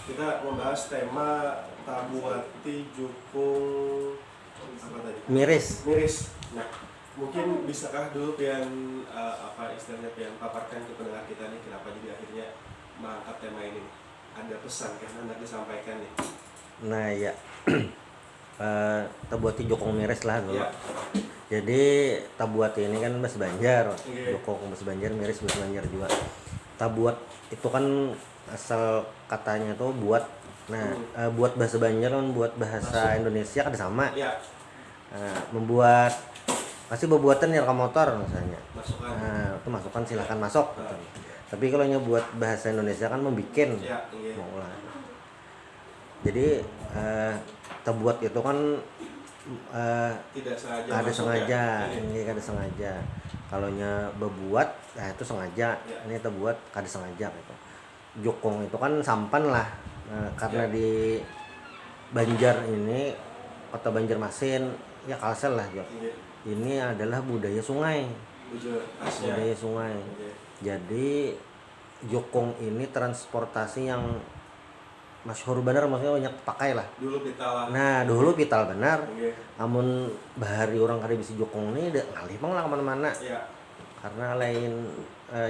Kita membahas tema Tabuati Jukung apa tadi? Miris. Miris. Nah, mungkin bisakah dulu yang apa istilahnya yang paparkan ke pendengar kita nih kenapa jadi akhirnya mengangkat tema ini? Ada pesan kan hendak disampaikan nih. Nah ya, Tabuati Jukung Miris lah dulu. Ya. Jadi Tabuati ini kan bahasa Banjar, Iya. Jukung bahasa Banjar, Miris bahasa Banjar juga. Tabuat itu kan asal katanya tuh buat. Nah, buat bahasa Banjar kan buat bahasa Indonesia kan sama. Ya, Membuat pasti buatan rekam motor misalnya. masukan. Nah, itu masukan silahkan masuk. Nah. Tapi kalau buat bahasa Indonesia kan membikin. Ya, iya. Maulah. Jadi terbuat itu kan Tidak sengaja. ada masuk sengaja, ya. ini ada sengaja. Kalau berbuat, nah itu sengaja. Ya. Ini terbuat kada sengaja gitu. Jukung itu kan sampan lah, karena Ya. di Banjar ini kota Banjarmasin ya Kalsel lah Jok. Iya. Ini adalah budaya sungai, Bujur khasnya. budaya sungai. Iya. Jadi jukung ini transportasi yang masyhur bener, maksudnya banyak pakai lah. Dulu kita lah. Nah dulu pital benar, Iya. namun bahari orang kada bisa jukung ini udah ngalih bang lah kemana-mana. Iya. Karena lain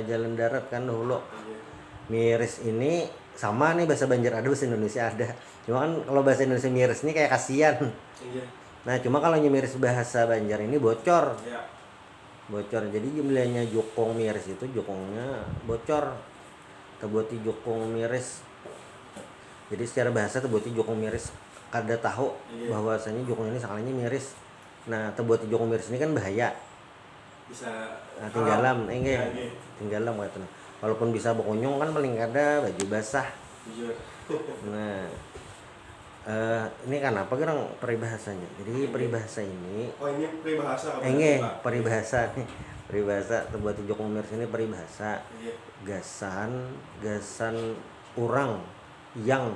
jalan darat kan dulu. Iya. Miris ini sama nih bahasa Banjar ada, bahasa Indonesia ada. Cuma kan kalau bahasa Indonesia miris ini kayak kasihan. Iya. Nah cuma kalau miris bahasa Banjar ini bocor. Iya. Bocor. Jadi jumlahnya jukung miris itu jukungnya bocor. Terbuati jukung miris. Jadi secara bahasa terbuati jukung miris kada tahu bahwasanya jukung ini sakalanya miris. Nah terbuati jukung miris ini kan bahaya. Bisa Tinggalam, iya. tinggalam kayak itu. Walaupun bisa berkunjung kan paling kada baju basah. Jujur. Nah ini kan apa gerang peribahasanya. Jadi peribahasa ini Oh, ini peribahasa apa? peribahasa nih. Peribahasa terbuati jukung miris ini peribahasa. Iya. Gasan orang yang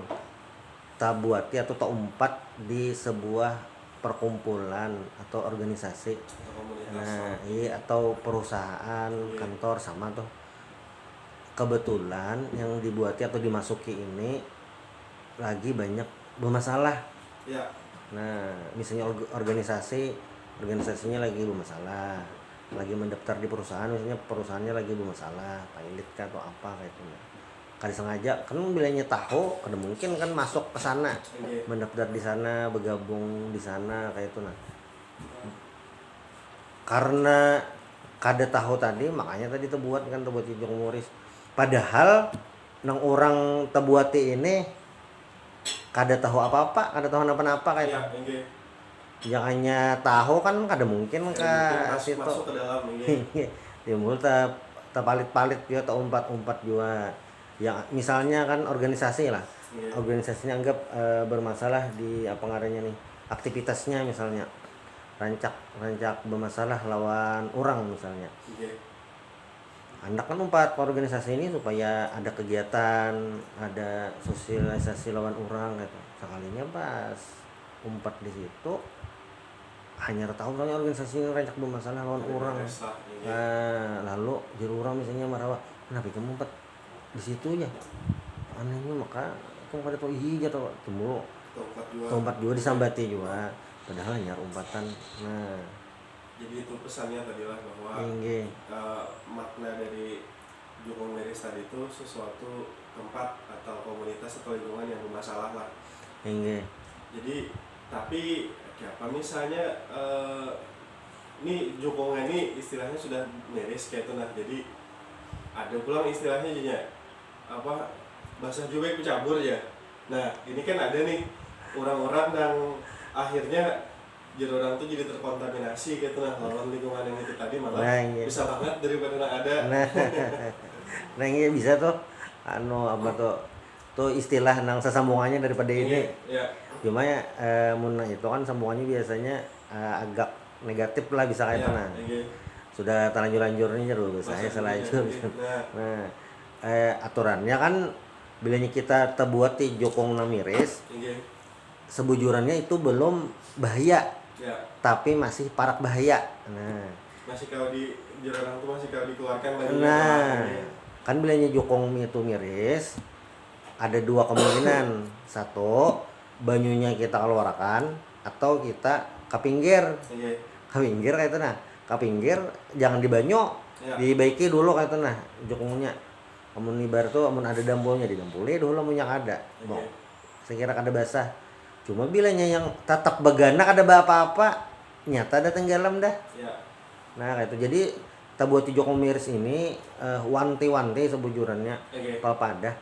tabuati atau tak umpat di sebuah perkumpulan atau organisasi. Komunitas. Nah, iya, atau perusahaan, kantor sama tuh. Kebetulan yang dibuati atau dimasuki ini lagi banyak bermasalah. Ya. Nah, misalnya organisasinya lagi bermasalah, lagi mendaftar di perusahaan, misalnya perusahaannya lagi bermasalah, pilot kah atau apa kayak itu. Kada sengaja kan bilangnya tahu, kada mungkin kan masuk ke sana, Iya. mendaftar di sana, bergabung di sana kayak itu. Nah, karena kada tahu tadi, makanya tadi terbuat jukung miris. Padahal nang orang terbuati ini kada tahu apa-apa, kada tahu apa-apa kayak Iya, itu. iya. Yang hanya tahu kan kada mungkin ke situ. Masuk ke dalam ini. Timbul palit-palit juga, tak umpat-umpat juga. Yang misalnya kan organisasi lah. Iya. Organisasinya anggap bermasalah di apa ngarannya nih, aktivitasnya misalnya. Rancak bermasalah lawan orang misalnya. Iya. Anda kan umpat ke organisasi ini supaya ada kegiatan, ada sosialisasi lawan orang gitu. Sekalinya pas umpat di situ hanya tahu soalnya organisasi ini rancak bermasalah lawan orang. Nah, lalu jadi orang misalnya marah, kenapa kamu umpat di situ ya? Anehnya maka kamu pada tahu iya atau temu umpat juga disambati juga. Padahal hanya umpatan. Nah, jadi itu pesannya tadi lah bahwa makna dari jukung miris tadi itu sesuatu tempat atau komunitas atau lingkungan yang bermasalah lah. Jadi tapi apa misalnya ini jukungnya ini istilahnya sudah miris kayak itu nah, jadi ada pulang istilahnya juga apa bahasa jubek cabur ya. Nah ini kan ada nih orang-orang yang akhirnya jadi orang tuh jadi terkontaminasi gitu nah lawan lingkungan yang itu tadi malah bisa banget daripada nggak ada. Nah ini bisa tuh apa tuh istilah nang sesambungannya daripada ini. Iya. Cuma ya mun itu kan sambungannya biasanya agak negatif lah bisa kayak nah. Sudah terlanjur-lanjurnya dulu saya selanjur. Nah, aturannya kan bilanya kita terbuati jukung miris. Sebujurannya itu belum bahaya. Ya. Tapi masih parak bahaya. Nah, masih kalau di orang tuh masih kalau dikeluarkan lagi. Nah, kan bilanya jukung itu miris. ada dua kemungkinan. Satu, banyunya kita keluarkan atau kita ke pinggir. Ke pinggir kayak itu nah. Ke pinggir jangan di banyu, dibaiki dulu kayak itu nah jukungnya. Amun ibarat tuh amun ada dampulnya didampuli dulu amun yang ada. Mau sekira kada basah. Cuma bilanya yang tetap begana kada apa-apa, nyata ada tenggelam dah. Nah kayak itu. Jadi tabuati jukung miris ini wanti-wanti sebujurannya papada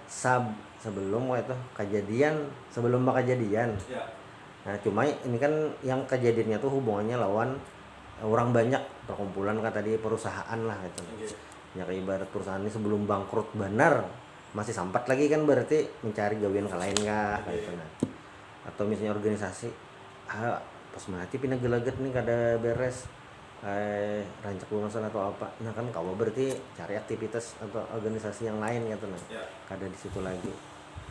sebelum itu kejadian, sebelum kejadian. Nah cuma ini kan yang kejadiannya tuh hubungannya lawan orang banyak, perkumpulan kan tadi perusahaan lah gitu. Ya kayak ibarat perusahaan ini sebelum bangkrut benar masih sempat lagi kan berarti mencari gawean ke lain kah gitu nah. Atau misalnya organisasi pas mati pindah gelagat nih kada beres rancak lunasan atau apa. Nah kan kau berarti cari aktivitas atau organisasi yang lain gitu nah. Kada di situ lagi.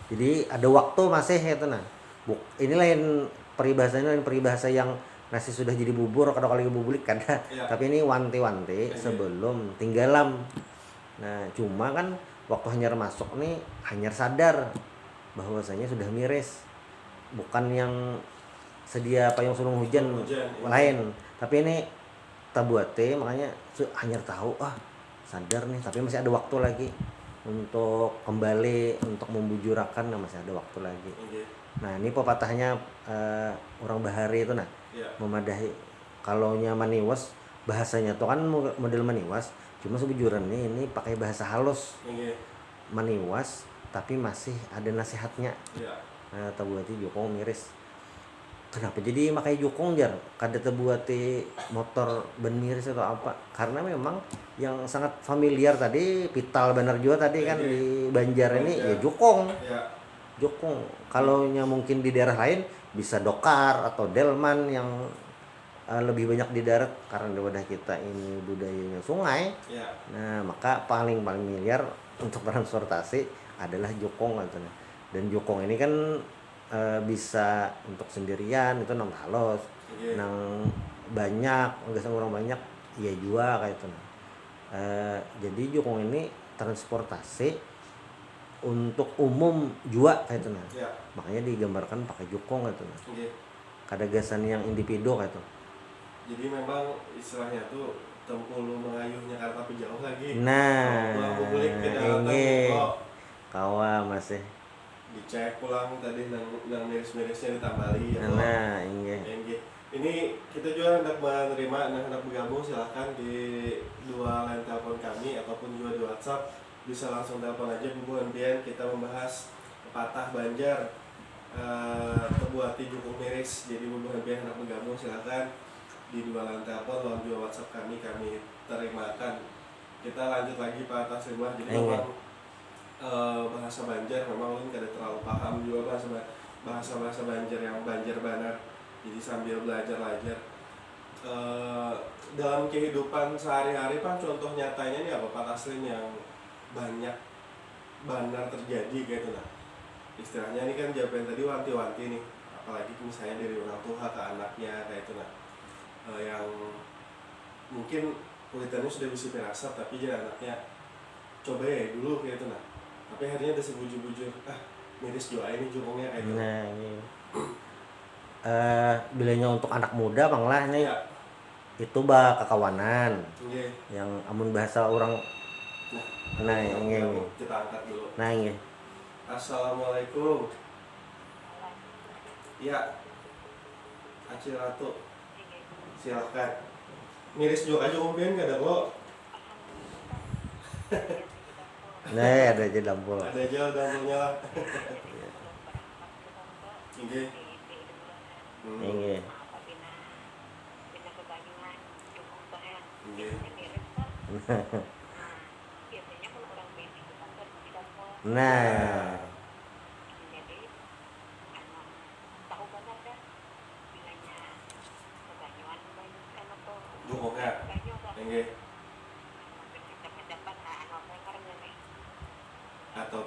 Jadi ada waktu masih gitu nah. Ini lain peribahasanya, lain peribahasa yang nasi sudah jadi bubur kada kali bubulik kada. Tapi ini wanti-wanti sebelum tinggalam. Nah cuma kan waktu hanyar masuk nih hanyar sadar bahwasanya sudah miris. Bukan yang sedia payung sulung hujan lain. Tapi ini tabuate makanya hanyar tahu sadar nih, tapi masih ada waktu lagi untuk kembali untuk membujurakan, masih ada waktu lagi. Nah ini pepatahnya orang Bahari itu nah memadahi. Kalau nya maniwas bahasanya tuh kan model maniwas, cuma sebujurannya ini pakai bahasa halus maniwas tapi masih ada nasihatnya. Nah tabuati jukung miris. Kenapa jadi makai jukung jar? Kada tabuati motor ban miris atau apa? Karena memang yang sangat familiar tadi Pital benar juga tadi kan di Banjar ini ya jukung. Jukung. Kalau nya mungkin di daerah lain bisa Dokar atau Delman yang lebih banyak di darat karena di wadah kita ini budayanya sungai. Nah maka paling familiar untuk transportasi adalah jukung katanya. Dan jukung ini kan bisa untuk sendirian itu nang halus, nang banyak, nggak orang banyak, ya juga kayak itu. Jadi jukung ini transportasi untuk umum juga kayak itu nah. Makanya digambarkan pakai jukung kayak itu nah. Kada gasan yang individu kayak itu. Jadi memang istilahnya tuh tempulu mengayuhnya karena tapi jauh lagi. Nah, ini kawa masih dicek pulang tadi nang miris-mirisnya ditambali ya. Nah, ini kita juga hendak menerima, hendak bergabung silahkan di dua line telepon kami ataupun juga di WhatsApp, bisa langsung telepon aja kemudian kita membahas pepatah Banjar tebuati jukung miris. Jadi bubuhan biar hendak bergabung silahkan di dua line telepon lawan juga WhatsApp kami terimakan. Kita lanjut lagi Pak Taslimah. Jadi memang bahasa Banjar memang ulun kada terlalu paham juga bahasa Banjar yang Banjar banar. Jadi sambil belajar dalam kehidupan sehari-hari Pak, contoh nyatanya nih apa Pak Taslim yang banyak banar terjadi gitu nah. Istilahnya ini kan jawaban tadi wanti-wanti nih, apalagi misalnya dari orang tua ke anaknya kayak itu nah. Yang mungkin kulitannya sudah bisa firasat tapi jadi anaknya coba ya dulu kayak itu nah. Tapi akhirnya ada sebujur-bujur miris doa ini jukungnya kayak gitu. Nah ini bilanya untuk anak muda bang lah nih itu kekawanan yang amun bahasa orang. Nah ini kita angkat dulu. Nah ini Assalamualaikum. Ya Acil Ratu silahkan. Miris juga aja mungkin gak ada lo. Nah ada aja dampul. Ada aja dampulnya lah. Oke. Ini. Nah. Jukungnya. Oke. Atau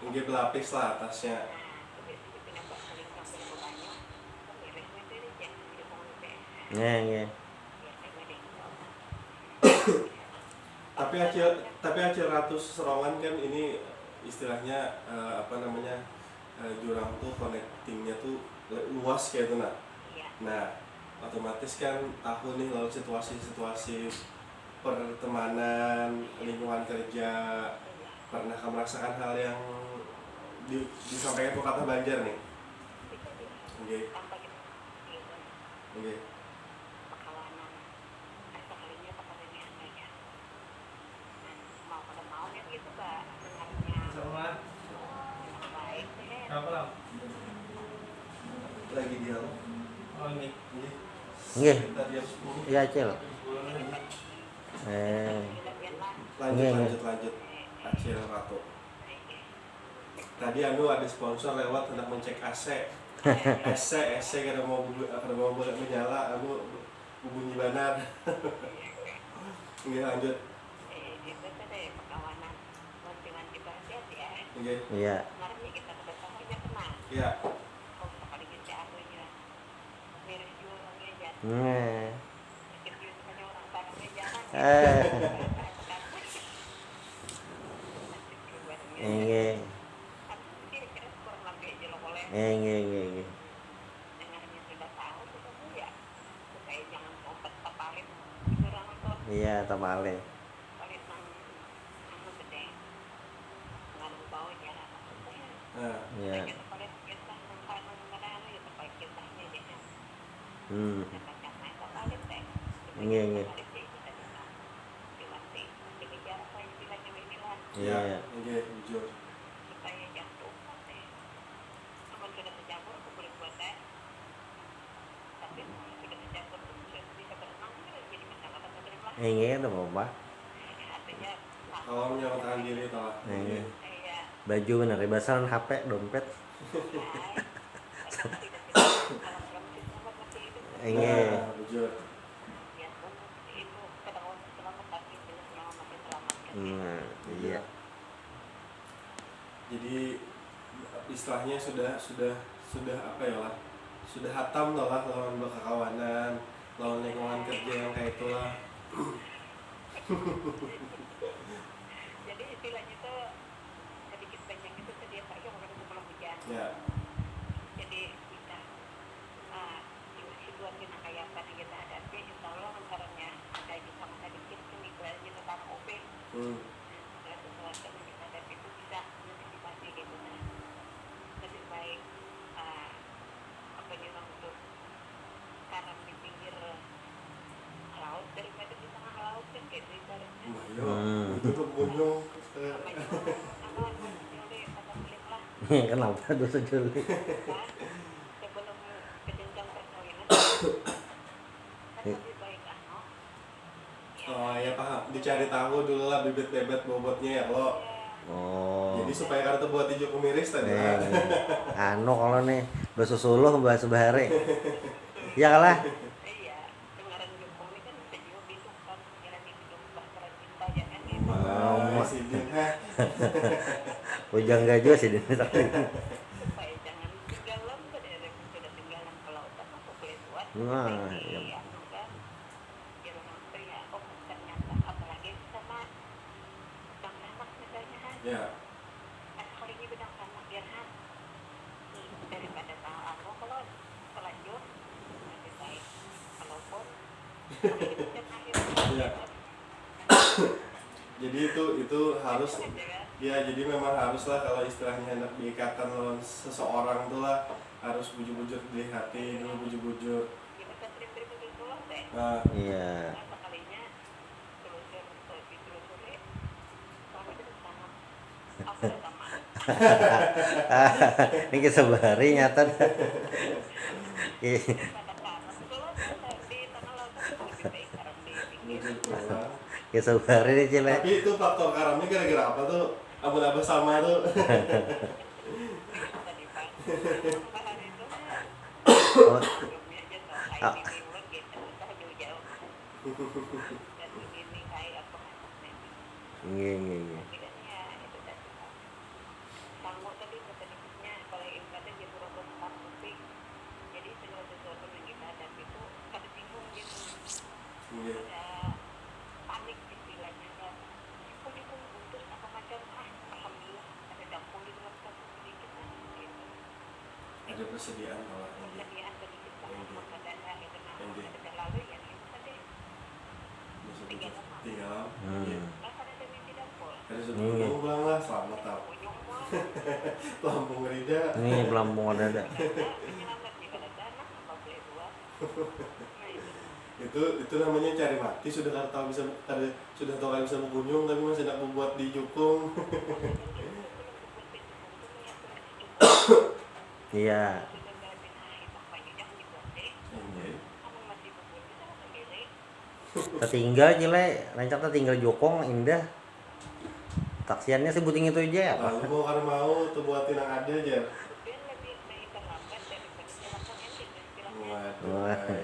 ini pelapis lah atasnya. Nah, Tapi Acil Ratu Serongan kan ini istilahnya jurang tuh connectingnya tuh luas kayak itu nak. Nah otomatis kan tahu nih lalu situasi-situasi pertemanan, lingkungan kerja, pernah kamu merasakan hal yang disampaikan ke kata Banjar nih? Oke. Oke. Lagi dialog. Oh ini. Nggih. Iya, Cil. Lanjut. Acil Ratu. Tadi ada sponsor lewat hendak mencek AC. AC kada mau menyala, bunyi banar. Nggih lanjut. Iya. Iya. Nggih. Iya, tamale. Iya. Nggih. Iya. Jujur. Nggih, apa? Kalau menyelamatkan diri toh. Baju bener, basahan HP, dompet. Jujur. Iya. Jadi istilahnya sudah apa ya lah? Sudah hatam toh lah lawan berkawanan, lawan lingkungan kerja yang kayak itulah. Jadi istilahnya tuh sedikit banyak itu setiap hari yang udah pulang hujan. Ya. Jadi kita situasi yang kayak apa yang kita hadapi, insya Allah antaranya ada bisa sedikit pemikirannya tentang OP. Ada sesuatu yang kita hadapi itu bisa mengantisipasi gitu nah. Lebih baik untuk karam di pinggir laut daripada di tengah laut kan kayak gitu. Itu tuh bunyong. Kenapa dosa jeli? Sebelum kejenjang perkawinan lebih baik Oh ya paham, dicari tahu dulu lah bibit-bibit bobotnya ya lo. Jadi supaya kartu buat hijau kumiris tadi. Kalau nih bahasa Solo bahasa Bahare. Ya kalah. Ujang gajah sih dia supaya jangan tenggelam sudah tenggelam ke lautan atau ke luar. Iya. Ternyata apalagi sama bang anak misalnya Ya. Kali ini bidang anak biar daripada tahu aku kalau terlanjur lebih baik kalaupun Ya. Jadi itu harus ya, jadi memang haruslah kalau istilahnya hendak diikatkan lawan seseorang tuh lah harus bujur-bujur di hati dulu bujur-bujur. Iya. Ini kisah bahari nyata. Kisah bahari nih Cile. Tapi itu faktor karamnya gara-gara apa tuh? Abah sama tuh. Iya. jukung buntus apa macam alhamdulillah ada dapur di dalam kampung sedikit gitu. Ada persediaan malah Persediaan sedikit maka dana itu ada terlalu ya itu tadi tinggal ada di dapur ada sudah pulang lah selamat tau Lampung Rida ini Lampung ada itu namanya cari mati sudah tahu bisa sudah tahu kan bisa mengunjung tapi masih tidak membuat di jukung. iya tertinggal cile rancak tertinggal jokong indah taksiannya sebuting itu aja ya lalu mau karena mau tuh buatin yang ada aja waduh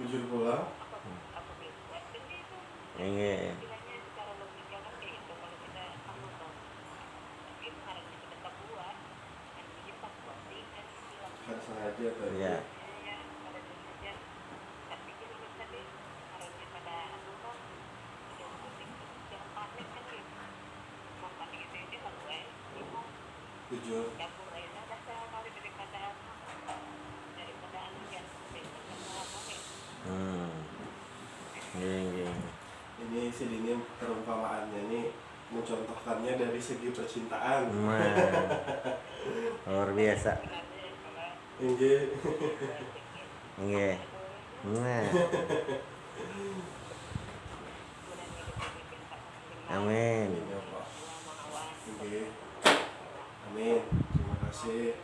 jujur pulang iya harus sengaja tadi iya jujur iya ini si Dini perumpamaannya ini mencontohkannya dari segi percintaan luar biasa Inge iya nah amin Inge amin terima kasih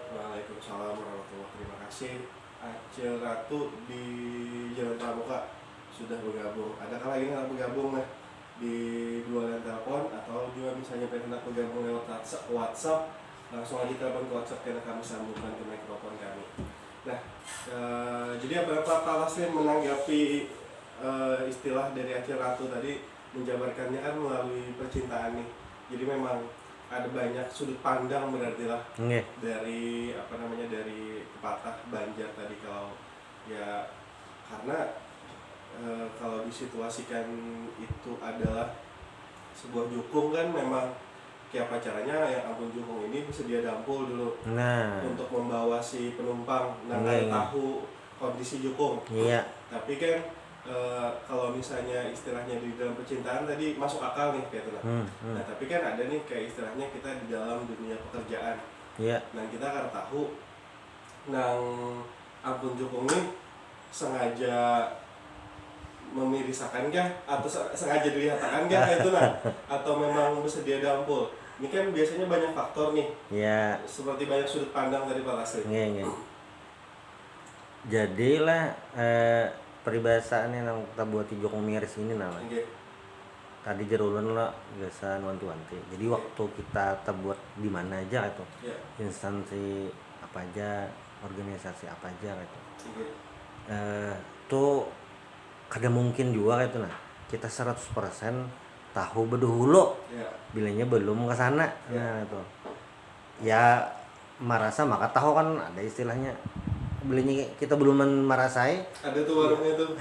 Waalaikumsalam warahmatullahi terima kasih Acil Ratu di Jalan Pramuka sudah bergabung adakah lagi yang bergabung nah di dua line telepon atau juga misalnya pengen bergabung lewat WhatsApp langsung aja telepon ke WhatsApp karena kami sambungkan ke mikrofon kami. Nah, jadi apa Pak Laslim menanggapi istilah dari Acil Ratu tadi menjabarkannya kan melalui percintaan nih. Jadi memang ada banyak sudut pandang berarti lah dari apa namanya dari pepatah Banjar tadi kalau ya karena kalau disituasikan itu adalah sebuah jukung kan memang kayak pacaranya yang ampun jukung ini bersedia dampul dulu untuk membawa si penumpang tahu kondisi jukung tapi kan kalau misalnya istilahnya di dalam percintaan tadi masuk akal nih kayak gitu nah tapi kan ada nih kayak istilahnya kita di dalam dunia pekerjaan nah kita akan tahu nang ampun jukung ini sengaja memirisakan kah atau sengaja dilihatkan kah itu atau memang bersedia dampul ini kan biasanya banyak faktor nih seperti banyak sudut pandang dari Pak Laslim jadilah peribahasaannya yang kita buat di jokong miris ini tadi jerulan lah biasa wanti-wanti jadi waktu kita terbuat di mana aja itu instansi apa aja organisasi apa aja itu tuh kada mungkin juga itu kita 100% tahu berdahulu bilangnya belum ke sana nah itu ya merasa maka tahu kan ada istilahnya belinya kita belum merasai ada tuh warungnya tuh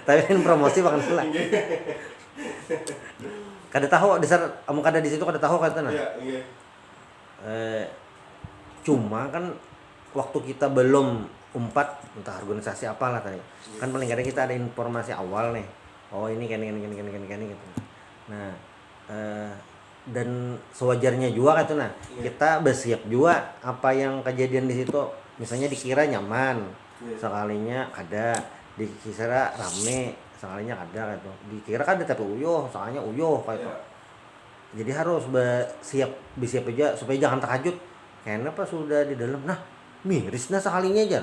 tapi kan promosi bahkan pula kada tahu dasar kamu kada di situ kada tahu kan cuma kan waktu kita belum umpat entah organisasi apalah tadi kan paling kadang kita ada informasi awal nih oh ini kan gitu nah dan sewajarnya juga kan kita bersiap juga apa yang kejadian di situ misalnya dikira nyaman sekalinya ada dikira rame sekalinya ada gitu dikira kan ada tapi uyuh soalnya uyuh kayak itu jadi harus bersiap aja supaya jangan terkejut kenapa sudah di dalam nah mirisnya sekalinya aja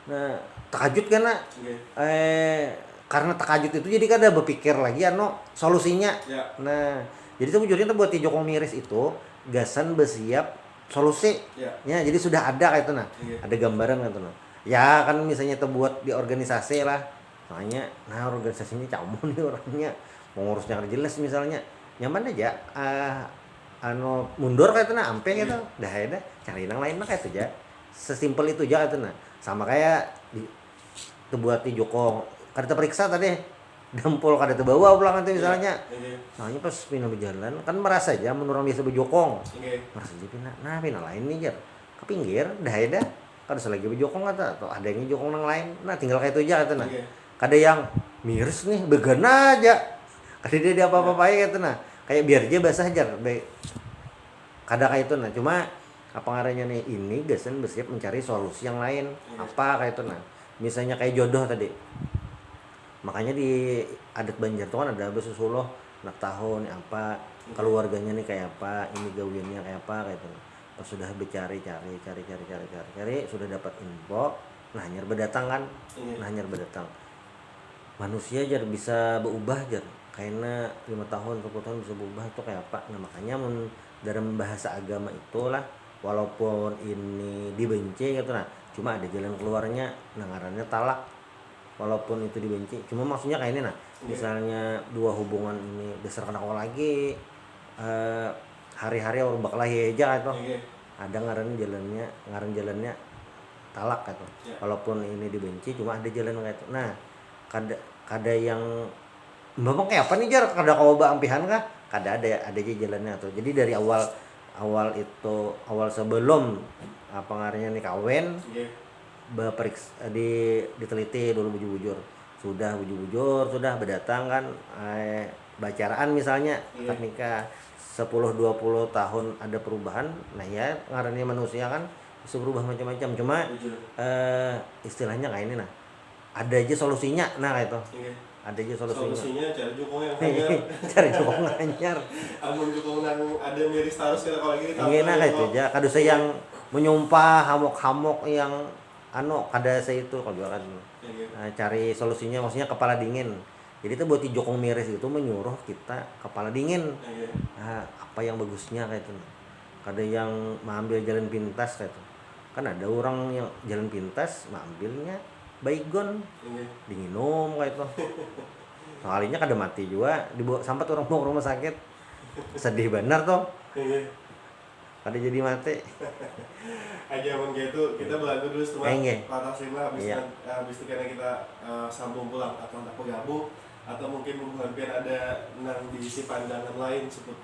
nah terkejut karena karena terkejut itu jadi kan ada berpikir lagi solusinya nah jadi sebetulnya buat jokong miris itu gasan bersiap solusi ya jadi sudah ada kayak itu ada gambaran gitu ya kan misalnya terbuat di organisasi lah soalnya nah organisasinya camu nih orangnya mau ngurusnya jelas misalnya nyaman aja mundur kayak itu ampe gitu dah cari yang lain kayak itu aja sesimpel itu aja itu sama kayak buat di jokong kada terperiksa tadi dempul kada terbawa pulang nanti misalnya. Soalnya pas pindah berjalan kan merasa aja menurut biasa berjokong. Merasa aja pindah lain nih jar ke pinggir dah ada kada selagi berjokong kata atau ada yang jokong nang lain. Nah tinggal kayak itu aja kata nah. Kada yang miris nih begana aja. Kada dia apa-apain kata nah. Kayak biar aja basah jar. Kada kayak itu nah. Cuma apa ngarannya nih ini gasan bersiap mencari solusi yang lain. Apa kayak itu nah. Misalnya kayak jodoh tadi. Makanya di adat Banjar tuh kan ada besusuloh anak tahun apa keluarganya nih kayak apa, ini gawiannya kayak apa kayak itu. Pas sudah cari sudah dapat info, nah hanyar berdatang kan. Nah hanyar berdatang. Manusia jar bisa berubah jar. Karena 5 tahun, 10 tahun bisa berubah itu kayak apa. Nah makanya dalam bahasa agama itulah walaupun ini dibenci gitu nah, cuma ada jalan keluarnya, nah ngarannya talak. Walaupun itu dibenci, cuma maksudnya kayak ini nah, misalnya dua hubungan ini dasar kena lagi hari-hari orang bakal aja gitu. Ada ngaran jalannya talak gitu. Walaupun ini dibenci, cuma ada jalan kayak itu. Nah, kada yang memang kayak apa nih jar kada kau ampihan kah? Kada ada aja jalannya tuh. Jadi dari awal sebelum apa ngarannya nih kawin diteliti dulu bujur-bujur sudah berdatang kan bacaraan misalnya akad nikah 10-20 tahun ada perubahan. Nah ya ngarannya manusia kan bisa berubah macam-macam cuma istilahnya kayak ini nah ada aja solusinya nah kayak itu ada aja solusinya cari jokong yang hanyar cari jokong hanyar amun jokong nang ada miris terus kita kalau lagi nah kayak itu aja kada usah yang menyumpah hamok-hamok yang kada saya itu kalau kan cari solusinya maksudnya kepala dingin. Jadi itu buat di jokong miris itu menyuruh kita kepala dingin. Nah, apa yang bagusnya kayak itu. Kada yang mengambil jalan pintas kayak itu. Kan ada orang yang jalan pintas mengambilnya baygon. Dinginum kayak itu. Soalnya kada mati juga dibawa sampai orang mau ke rumah sakit. Sedih benar toh. Kada jadi mati. Aja mun gitu kita belanja dulu setelah patah sila habis itu karena kita sambung pulang atau tak gabung atau mungkin hampir ada nang diisi pandangan lain seputar